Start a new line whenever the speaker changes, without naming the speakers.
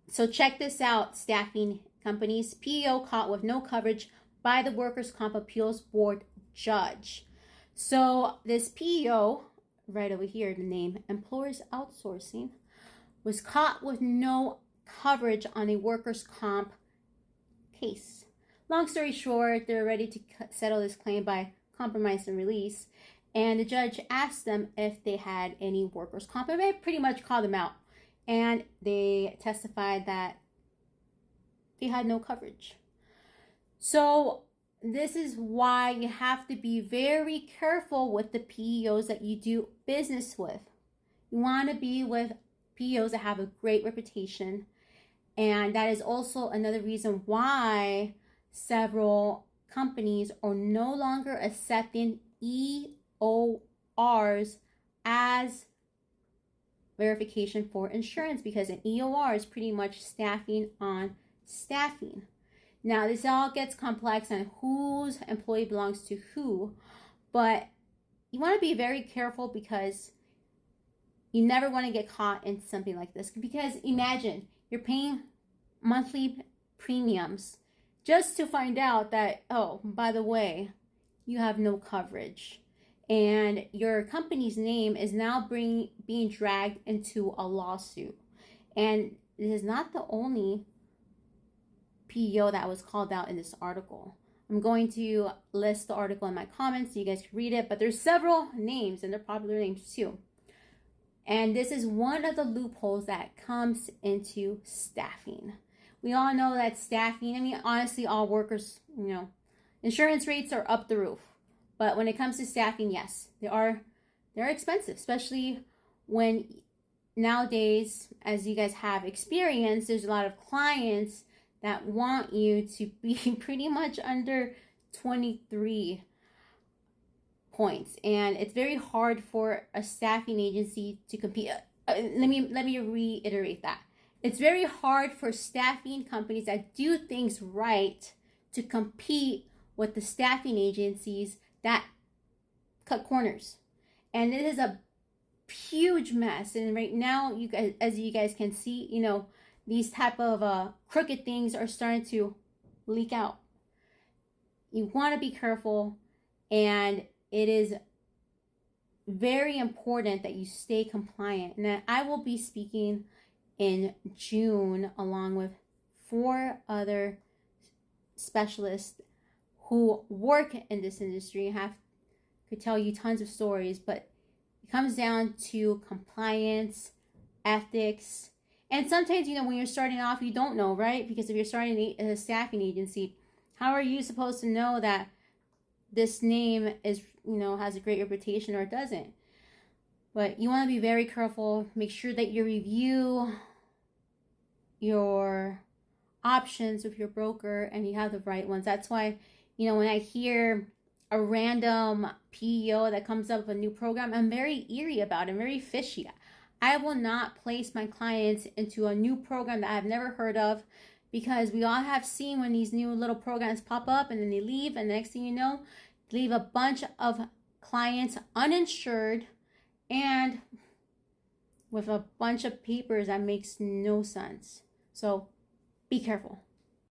So check this out, staffing companies. PEO caught with no coverage by the Workers' Comp Appeals Board judge. So this PEO, right over here, the name Employers Outsourcing, was caught with no coverage on a workers' comp case. Long story short, they're ready to settle this claim by compromise and release. And the judge asked them if they had any workers' comp. And they pretty much called them out. And they testified that they had no coverage. So this is why you have to be very careful with the PEOs that you do business with. You want to be with PEOs that have a great reputation. And that is also another reason why several companies are no longer accepting EORs as verification for insurance, because an EOR is pretty much staffing on staffing. Now, this all gets complex on whose employee belongs to who, but you want to be very careful because you never want to get caught in something like this. Because imagine you're paying monthly premiums just to find out that, oh, by the way, you have no coverage. And your company's name is now being dragged into a lawsuit. And this is not the only PEO that was called out in this article. I'm going to list the article in my comments so you guys can read it, but there's several names, and they're popular names too. And this is one of the loopholes that comes into staffing. We all know that staffing, I mean, honestly, all workers, insurance rates are up the roof. But when it comes to staffing, yes, they're expensive, especially when nowadays, as you guys have experienced, there's a lot of clients that want you to be pretty much under 23 points, and it's very hard for a staffing agency to compete. Let me reiterate that. It's very hard for staffing companies that do things right to compete with the staffing agencies that cut corners. And it is a huge mess. And right now, you guys, as you guys can see, these type of crooked things are starting to leak out. You want to be careful, and it is very important that you stay compliant. And I will be speaking in June along with 4 other specialists who work in this industry. Could tell you tons of stories, but it comes down to compliance, ethics, and sometimes, when you're starting off, you don't know, right? Because if you're starting a staffing agency, how are you supposed to know that this name is, has a great reputation or doesn't? But you want to be very careful. Make sure that you review your options with your broker and you have the right ones. That's why, when I hear a random PEO that comes up with a new program, I'm very eerie about it. I'm very fishy. I will not place my clients into a new program that I've never heard of, because we all have seen when these new little programs pop up and then they leave, and the next thing you know, they leave a bunch of clients uninsured and with a bunch of papers that makes no sense. So be careful.